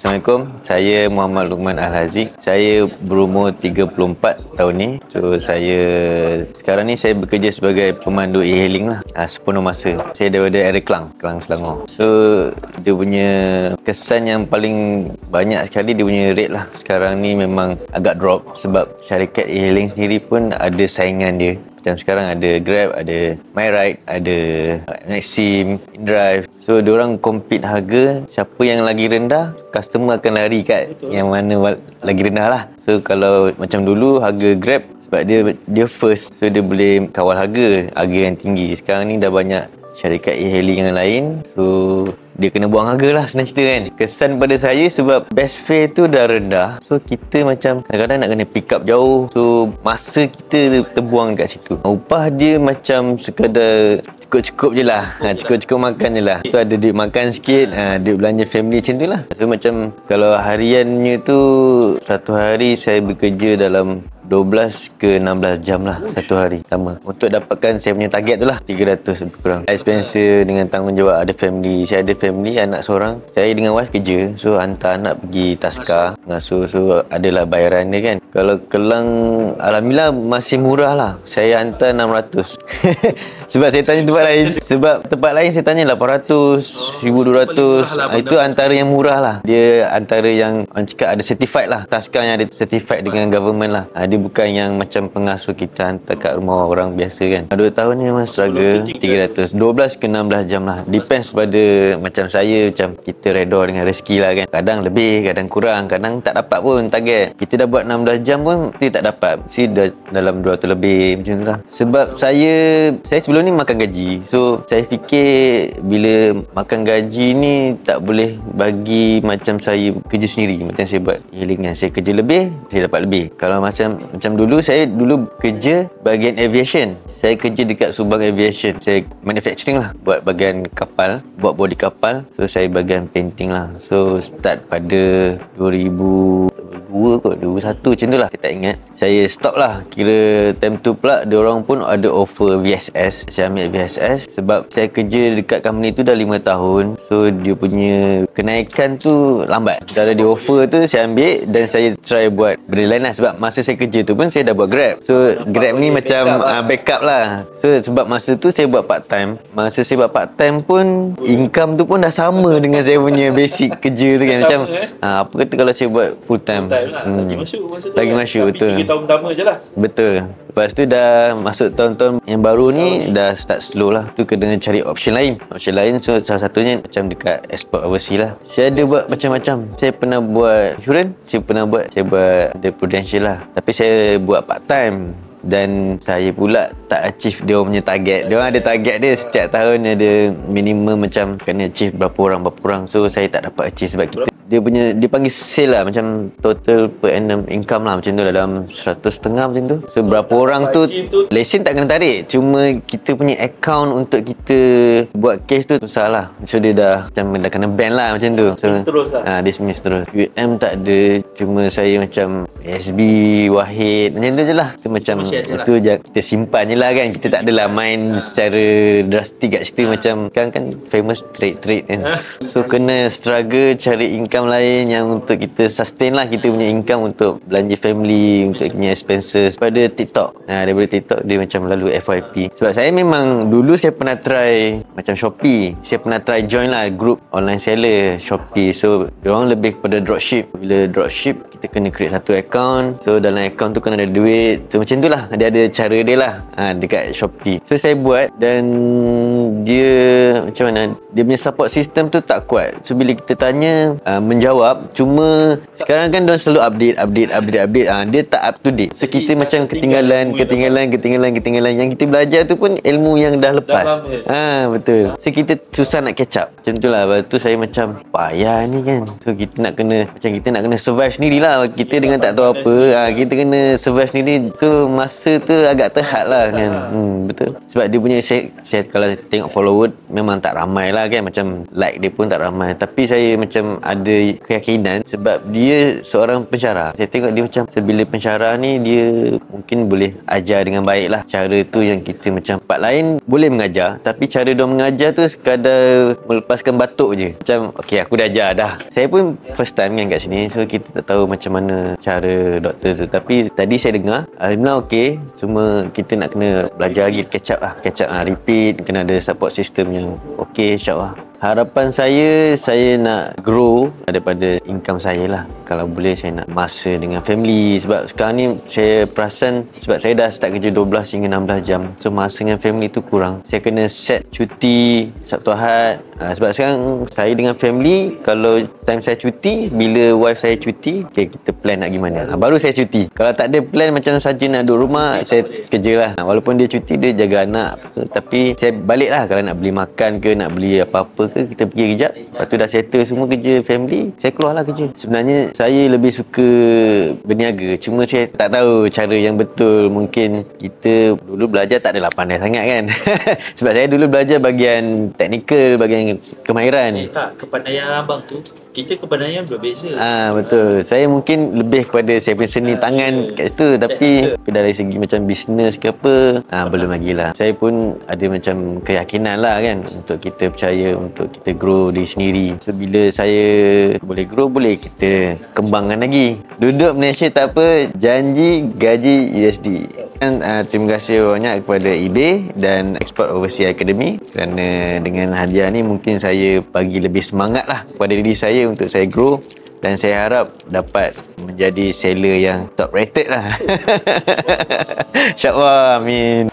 Assalamualaikum, saya Muhammad Luqman Al-Haziq. Saya berumur 34 tahun ni. So, sekarang ni saya bekerja sebagai pemandu e-hailing lah, sepenuh masa. Saya daripada area Kelang Selangor. So, dia punya kesan yang paling banyak sekali, dia punya rate lah. Sekarang ni memang agak drop sebab syarikat e-hailing sendiri pun ada saingan dia. Macam sekarang ada Grab, ada MyRide, ada Maxim, InDrive. So, diorang compete harga. Siapa yang lagi rendah, customer akan lari kat yang mana lagi rendah lah. So, kalau macam dulu harga Grab, sebab dia first, so dia boleh kawal harga yang tinggi. Sekarang ni dah banyak syarikat e-hailing yang lain. So, dia kena buang harga lah, senang cerita kan. Kesan pada saya sebab best fare tu dah rendah. So, kita macam kadang-kadang nak kena pick up jauh. So, masa kita terbuang kat situ. Upah dia macam sekadar cukup-cukup je lah. Cukup-cukup makan je lah. Tu ada duit makan sikit, duit belanja family macam tu lah. So, macam kalau hariannya tu, satu hari saya bekerja dalam 12 ke 16 jam lah satu hari sama. Untuk dapatkan saya punya target tu lah 300 lebih kurang. Expenses dengan tanggungjawab, ada family. Saya ada family, anak seorang. Saya dengan wife kerja. So, hantar anak pergi taska, ngasuh. So, adalah bayaran dia kan. Kalau Kelang, alhamdulillah masih murah lah. Saya hantar 600. Sebab saya tanya tempat lain. Sebab tempat lain saya tanya 800, 1200. Itu antara yang murah lah. Dia antara yang orang cakap ada certified lah. Taska yang ada certified dengan government lah. Dia bukan yang macam pengasuh kita hantar kat rumah orang biasa kan. 2 tahun ni memang struggle. 300, 12 ke 16 jam lah. Depends pada macam saya, macam kita redha dengan rezeki lah kan. Kadang lebih, kadang kurang, kadang tak dapat pun target. Kita dah buat 16 jam pun kita tak dapat. Mesti dalam 200 lebih macam tu lah. Sebab saya sebelum ni makan gaji. So, saya fikir bila makan gaji ni tak boleh bagi macam saya kerja sendiri. Macam saya buat e-hailing kan. Saya kerja lebih, saya dapat lebih. Kalau macam dulu, saya dulu kerja bahagian aviation. Saya kerja dekat Subang Aviation. Saya manufacturing lah, buat bahagian kapal, buat body kapal. So, saya bahagian painting lah. So, start pada 2002 kot, 2001 macam tu lah, saya tak ingat. Saya stop lah. Kira time tu pula diorang pun ada offer VSS. Saya ambil VSS sebab saya kerja dekat company tu dah 5 tahun. So, dia punya kenaikan tu lambat. Dah ada di offer tu, saya ambil dan saya try buat benda lain lah. Sebab masa saya kerja tu pun saya dah buat Grab. So, Grab ni macam backup lah. So, sebab masa tu saya buat part time. Masa saya buat part time pun, income tu pun dah sama dengan saya punya basic kerja tu kan. Macam apa kata kalau saya buat full time lah. Lagi masuk masa tu. Lagi masuk, betul. 3 tahun pertama je lah. Betul. Lepas tu dah masuk tahun-tahun yang baru ni, dah start slow lah. Tu kena cari option lain. Option lain, so salah satunya macam dekat export overseas lah. Saya ada buat macam-macam. Saya pernah buat insurance, saya buat the prudential lah. Tapi saya buat part time. Dan saya pula tak achieve dia punya target. Dia orang ada target dia setiap tahun, ada minimum macam kena achieve berapa orang. So, saya tak dapat achieve sebab kita dia panggil sale lah, macam total per annum income lah, macam tu dalam 100.5 macam tu. So, berapa orang tu lesen tak kena tarik, cuma kita punya account untuk kita buat case tu susah lah. So, dia dah kena ban lah macam tu. So, dismiss terus. UM tak ada, cuma saya macam SB, Wahid, macam tu je lah. So, macam itu je, kita simpan je lah kan. Kita tak adalah main secara drastik kat situ. Macam kan famous trade kan. So, kena struggle cari income lain yang untuk kita sustain lah kita punya income untuk belanja family, untuk punya expenses. Daripada TikTok, daripada TikTok dia macam lalu FYP. Sebab saya memang dulu saya pernah try macam Shopee. Saya pernah try join lah group online seller Shopee. So, diorang lebih kepada dropship. Bila dropship, kita kena create satu account. So, dalam account tu kena ada duit. So, macam tu lah. Dia ada cara dia lah dekat Shopee. So, saya buat dan dia macam mana, dia punya support system tu tak kuat. So, bila kita tanya menjawab, cuma sekarang kan dia selalu update. Dia tak up to date. So, kita macam ketinggalan. Yang kita belajar tu pun ilmu yang dah lepas. Betul. So, kita susah nak catch up. Macam tu lah. Lepas tu saya macam payah ni kan. So, kita nak kena survive survive sendirilah. Kita dengan tak tahu apa, kita kena survive sendiri. So masa tu agak terhad lah kan. Betul. Sebab dia punya saya kalau tengok follower memang tak ramai lah kan, macam like dia pun tak ramai. Tapi saya macam ada keyakinan sebab dia seorang pensyarah. Saya tengok dia macam bila pensyarah ni dia mungkin boleh ajar dengan baik lah. Cara tu yang kita macam tempat lain boleh mengajar, tapi cara dia mengajar tu sekadar melepaskan batuk je. Macam okey aku dah ajar dah. Saya pun first time kan kat sini, so kita tak tahu macam mana cara doktor tu. Tapi tadi saya dengar alhamdulillah okey, cuma kita nak kena belajar lagi, catch up, repeat, kena ada support system yang okey insyaAllah. Harapan saya nak grow daripada income saya lah. Kalau boleh saya nak masa dengan family. Sebab sekarang ni saya perasan, sebab saya dah start kerja 12 hingga 16 jam. So masa dengan family tu kurang. Saya kena set cuti Sabtu Ahad. Sebab sekarang saya dengan family, kalau time saya cuti, bila wife saya cuti, okay, kita plan nak pergi mana. Baru saya cuti. Kalau tak ada plan macam saja nak duduk rumah, saya kerja lah. Walaupun dia cuti, dia jaga anak. So, tapi saya balik lah. Kalau nak beli makan ke, nak beli apa-apa ke, kita pergi kejap. Lepas tu dah settle semua kerja family, saya keluar lah kerja. Sebenarnya saya lebih suka berniaga, cuma saya tak tahu cara yang betul. Mungkin kita dulu belajar tak adalah pandai sangat kan. Sebab saya dulu belajar bahagian teknikal, bahagian kemahiran. Tak, kepandaian abang tu, kita kepandaian berbeza. Betul. Saya mungkin lebih kepada saya punya seni tangan kat situ. Tapi dari segi macam bisnes ke apa, belum lagi lah. Saya pun ada macam keyakinan lah kan, untuk kita percaya, untuk kita grow diri sendiri. So bila saya boleh grow, boleh kita kembangkan lagi. Duduk Malaysia tak apa, janji gaji USD. Terima kasih banyak kepada eBay dan Export Overseas Academy, kerana dengan hadiah ni mungkin saya bagi lebih semangat lah kepada diri saya untuk saya grow, dan saya harap dapat menjadi seller yang top rated lah. InsyaAllah, amin.